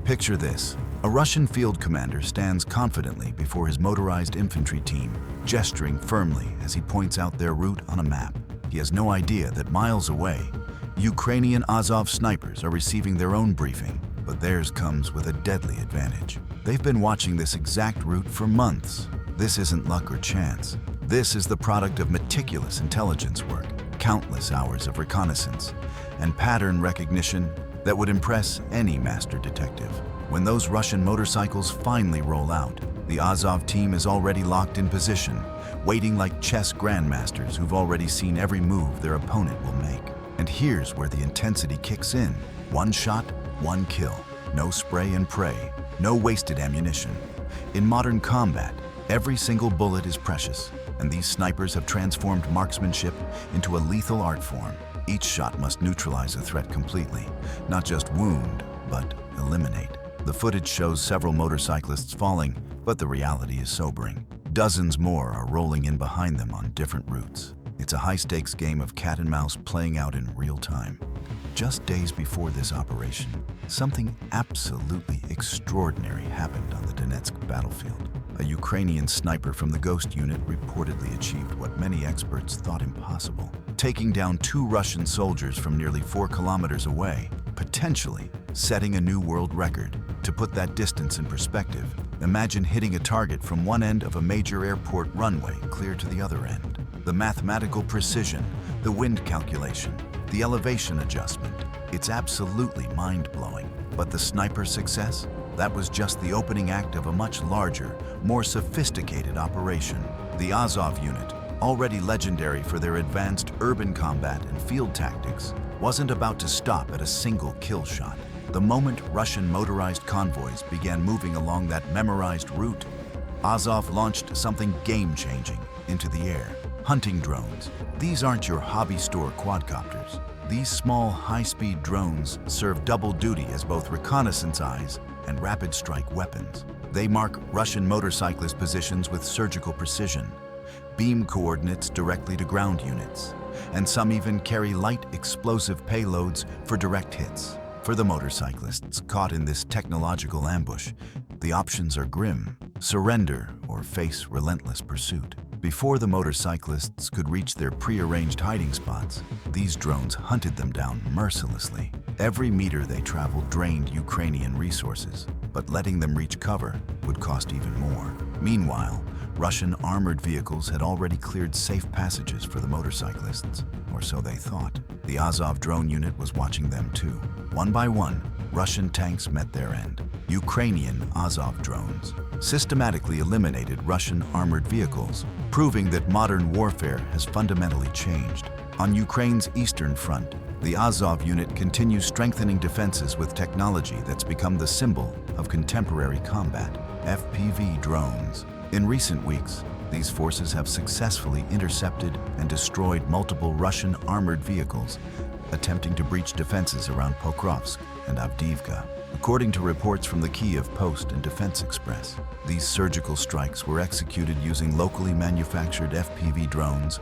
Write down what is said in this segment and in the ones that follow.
Picture this. A Russian field commander stands confidently before his motorized infantry team, gesturing firmly as he points out their route on a map. He has no idea that miles away, Ukrainian Azov snipers are receiving their own briefing, but theirs comes with a deadly advantage. They've been watching this exact route for months. This isn't luck or chance. This is the product of meticulous intelligence work, countless hours of reconnaissance, and pattern recognition that would impress any master detective. When those Russian motorcycles finally roll out, the Azov team is already locked in position, waiting like chess grandmasters who've already seen every move their opponent will make. And here's where the intensity kicks in. One shot, one kill. No spray and pray, no wasted ammunition. In modern combat, every single bullet is precious, and these snipers have transformed marksmanship into a lethal art form. Each shot must neutralize a threat completely, not just wound, but eliminate. The footage shows several motorcyclists falling, but the reality is sobering. Dozens more are rolling in behind them on different routes. It's a high-stakes game of cat and mouse playing out in real time. Just days before this operation, something absolutely extraordinary happened on the Donetsk battlefield. A Ukrainian sniper from the Ghost unit reportedly achieved what many experts thought impossible, taking down 2 Russian soldiers from nearly 4 kilometers away, potentially setting a new world record. To put that distance in perspective, imagine hitting a target from one end of a major airport runway clear to the other end. The mathematical precision, the wind calculation, the elevation adjustment, it's absolutely mind-blowing. But the sniper's success? That was just the opening act of a much larger, more sophisticated operation. The Azov unit, already legendary for their advanced urban combat and field tactics, wasn't about to stop at a single kill shot. The moment Russian motorized convoys began moving along that memorized route, Azov launched something game-changing into the air. Hunting drones. These aren't your hobby store quadcopters. These small, high-speed drones serve double duty as both reconnaissance eyes and rapid strike weapons. They mark Russian motorcyclist positions with surgical precision, beam coordinates directly to ground units, and some even carry light explosive payloads for direct hits. For the motorcyclists caught in this technological ambush, the options are grim: surrender or face relentless pursuit. Before the motorcyclists could reach their prearranged hiding spots, these drones hunted them down mercilessly. Every meter they traveled drained Ukrainian resources, but letting them reach cover would cost even more. Meanwhile, Russian armored vehicles had already cleared safe passages for the motorcyclists, or so they thought. The Azov drone unit was watching them too. One by one, Russian tanks met their end. Ukrainian Azov drones systematically eliminated Russian armored vehicles, proving that modern warfare has fundamentally changed. On Ukraine's eastern front, the Azov unit continues strengthening defenses with technology that's become the symbol of contemporary combat: FPV drones. In recent weeks, these forces have successfully intercepted and destroyed multiple Russian armored vehicles, attempting to breach defenses around Pokrovsk and Avdiivka. According to reports from the Kiev Post and Defense Express, these surgical strikes were executed using locally manufactured FPV drones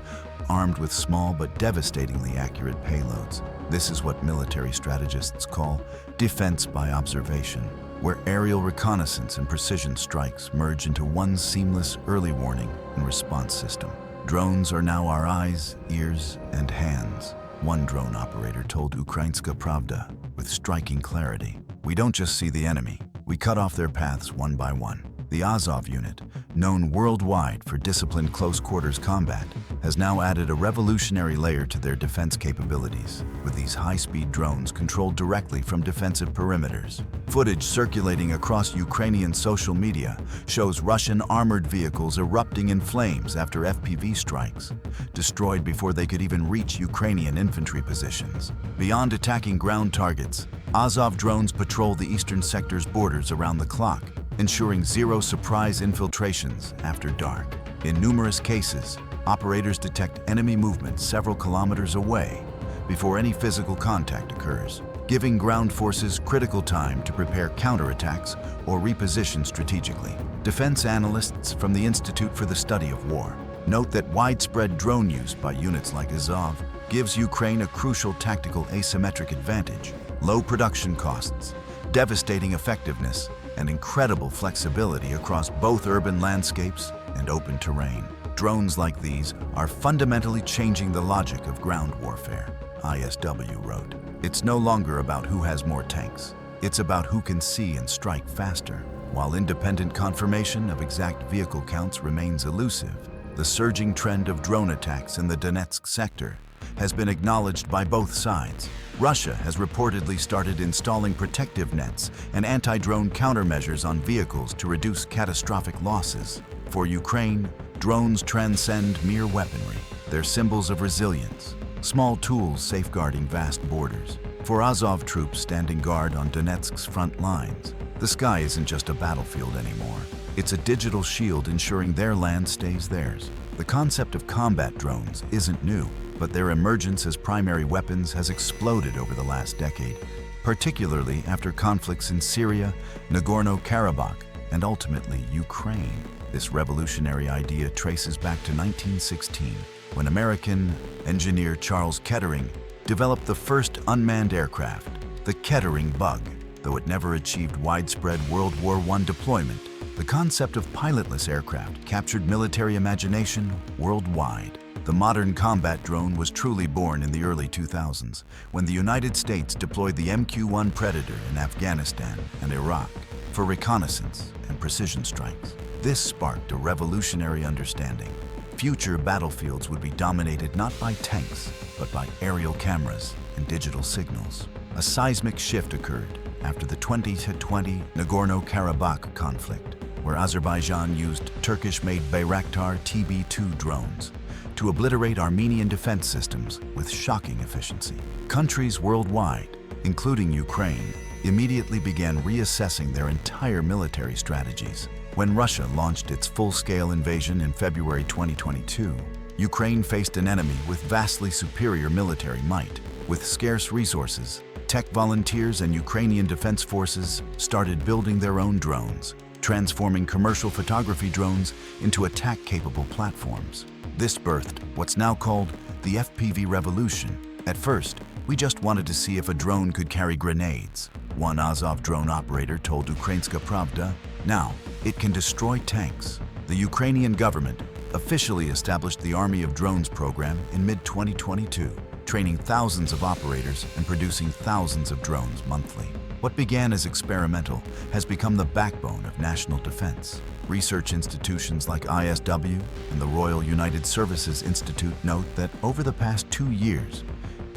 armed with small but devastatingly accurate payloads. This is what military strategists call defense by observation, where aerial reconnaissance and precision strikes merge into one seamless early warning and response system. Drones are now our eyes, ears, and hands. One drone operator told Ukrainska Pravda with striking clarity, "We don't just see the enemy, we cut off their paths one by one." The Azov unit, known worldwide for disciplined close-quarters combat, has now added a revolutionary layer to their defense capabilities, with these high-speed drones controlled directly from defensive perimeters. Footage circulating across Ukrainian social media shows Russian armored vehicles erupting in flames after FPV strikes, destroyed before they could even reach Ukrainian infantry positions. Beyond attacking ground targets, Azov drones patrol the eastern sector's borders around the clock, ensuring zero surprise infiltrations after dark. In numerous cases, operators detect enemy movement several kilometers away before any physical contact occurs, giving ground forces critical time to prepare counterattacks or reposition strategically. Defense analysts from the Institute for the Study of War note that widespread drone use by units like Azov gives Ukraine a crucial tactical asymmetric advantage: low production costs, devastating effectiveness, and incredible flexibility across both urban landscapes and open terrain. Drones like these are fundamentally changing the logic of ground warfare, ISW wrote. It's no longer about who has more tanks. It's about who can see and strike faster. While independent confirmation of exact vehicle counts remains elusive, the surging trend of drone attacks in the Donetsk sector has been acknowledged by both sides. Russia has reportedly started installing protective nets and anti-drone countermeasures on vehicles to reduce catastrophic losses. For Ukraine, drones transcend mere weaponry. They're symbols of resilience, small tools safeguarding vast borders. For Azov troops standing guard on Donetsk's front lines, the sky isn't just a battlefield anymore. It's a digital shield ensuring their land stays theirs. The concept of combat drones isn't new, but their emergence as primary weapons has exploded over the last decade, particularly after conflicts in Syria, Nagorno-Karabakh, and ultimately Ukraine. This revolutionary idea traces back to 1916, when American engineer Charles Kettering developed the first unmanned aircraft, the Kettering Bug. Though it never achieved widespread World War I deployment, the concept of pilotless aircraft captured military imagination worldwide. The modern combat drone was truly born in the early 2000s, when the United States deployed the MQ-1 Predator in Afghanistan and Iraq for reconnaissance and precision strikes. This sparked a revolutionary understanding. Future battlefields would be dominated not by tanks, but by aerial cameras and digital signals. A seismic shift occurred after the 2020 Nagorno-Karabakh conflict, where Azerbaijan used Turkish-made Bayraktar TB2 drones to obliterate Armenian defense systems with shocking efficiency. Countries worldwide, including Ukraine, immediately began reassessing their entire military strategies. When Russia launched its full-scale invasion in February 2022, Ukraine faced an enemy with vastly superior military might. With scarce resources, tech volunteers and Ukrainian defense forces started building their own drones, transforming commercial photography drones into attack-capable platforms. This birthed what's now called the FPV revolution. At first, we just wanted to see if a drone could carry grenades, one Azov drone operator told Ukrainska Pravda. Now, it can destroy tanks. The Ukrainian government officially established the Army of Drones program in mid-2022, training thousands of operators and producing thousands of drones monthly. What began as experimental has become the backbone of national defense. Research institutions like ISW and the Royal United Services Institute note that over the past 2 years,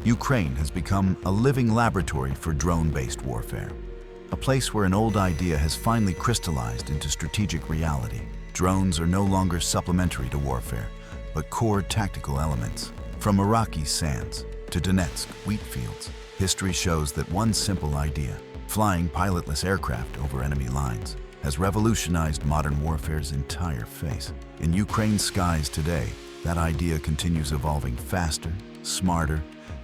Ukraine has become a living laboratory for drone-based warfare, a place where an old idea has finally crystallized into strategic reality. Drones are no longer supplementary to warfare, but core tactical elements. From Iraqi sands to Donetsk wheat fields, history shows that one simple idea, flying pilotless aircraft over enemy lines, has revolutionized modern warfare's entire face. In Ukraine's skies today, that idea continues evolving faster, smarter,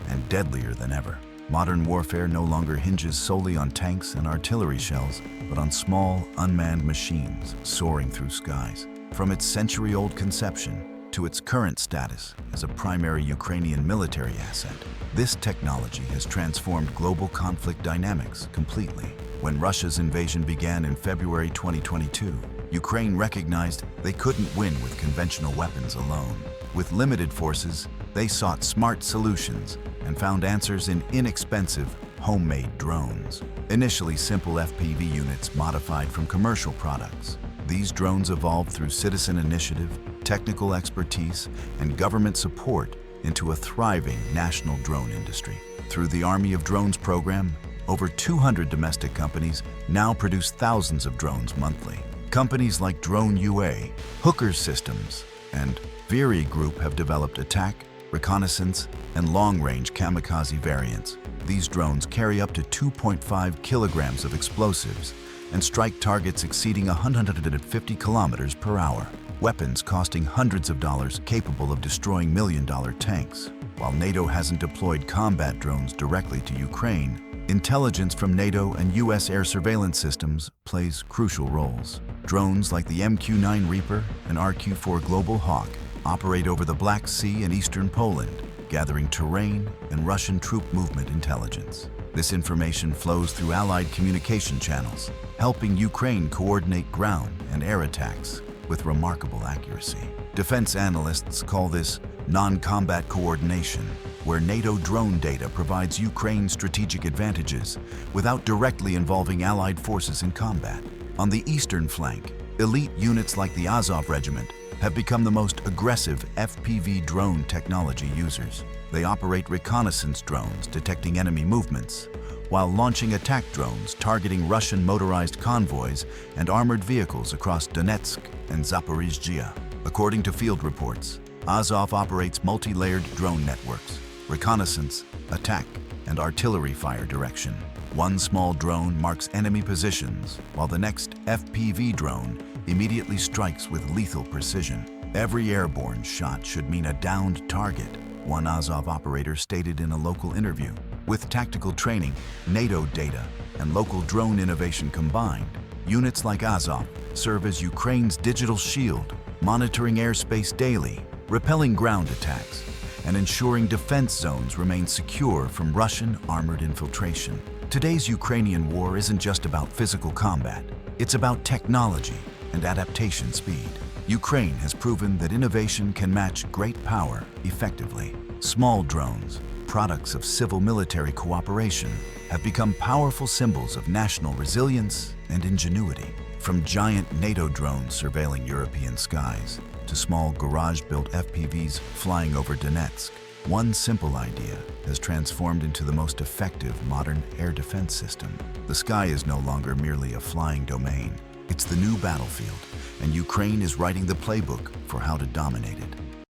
and deadlier than ever. Modern warfare no longer hinges solely on tanks and artillery shells, but on small, unmanned machines soaring through skies. From its century-old conception to its current status as a primary Ukrainian military asset, this technology has transformed global conflict dynamics completely. When Russia's invasion began in February 2022, Ukraine recognized they couldn't win with conventional weapons alone. With limited forces, they sought smart solutions and found answers in inexpensive, homemade drones. Initially simple FPV units modified from commercial products, these drones evolved through citizen initiative, technical expertise, and government support into a thriving national drone industry. Through the Army of Drones program, over 200 domestic companies now produce thousands of drones monthly. Companies like Drone UA, Hooker Systems, and Viri Group have developed attack, reconnaissance, and long-range kamikaze variants. These drones carry up to 2.5 kilograms of explosives and strike targets exceeding 150 kilometers per hour. Weapons costing hundreds of dollars capable of destroying million-dollar tanks. While NATO hasn't deployed combat drones directly to Ukraine, intelligence from NATO and U.S. air surveillance systems plays crucial roles. Drones like the MQ-9 Reaper and RQ-4 Global Hawk operate over the Black Sea and eastern Poland, gathering terrain and Russian troop movement intelligence. This information flows through Allied communication channels, helping Ukraine coordinate ground and air attacks with remarkable accuracy. Defense analysts call this non-combat coordination, where NATO drone data provides Ukraine strategic advantages without directly involving Allied forces in combat. On the eastern flank, elite units like the Azov Regiment have become the most aggressive FPV drone technology users. They operate reconnaissance drones detecting enemy movements, while launching attack drones targeting Russian motorized convoys and armored vehicles across Donetsk and Zaporizhzhia. According to field reports, Azov operates multi-layered drone networks, reconnaissance, attack, and artillery fire direction. One small drone marks enemy positions, while the next FPV drone immediately strikes with lethal precision. Every airborne shot should mean a downed target, one Azov operator stated in a local interview. With tactical training, NATO data, and local drone innovation combined, units like Azov serve as Ukraine's digital shield, monitoring airspace daily, repelling ground attacks, and ensuring defense zones remain secure from Russian armored infiltration. Today's Ukrainian war isn't just about physical combat, it's about technology and adaptation speed. Ukraine has proven that innovation can match great power effectively. Small drones, products of civil-military cooperation, have become powerful symbols of national resilience and ingenuity. From giant NATO drones surveilling European skies to small garage-built FPVs flying over Donetsk, one simple idea has transformed into the most effective modern air defense system. The sky is no longer merely a flying domain. It's the new battlefield, and Ukraine is writing the playbook for how to dominate it.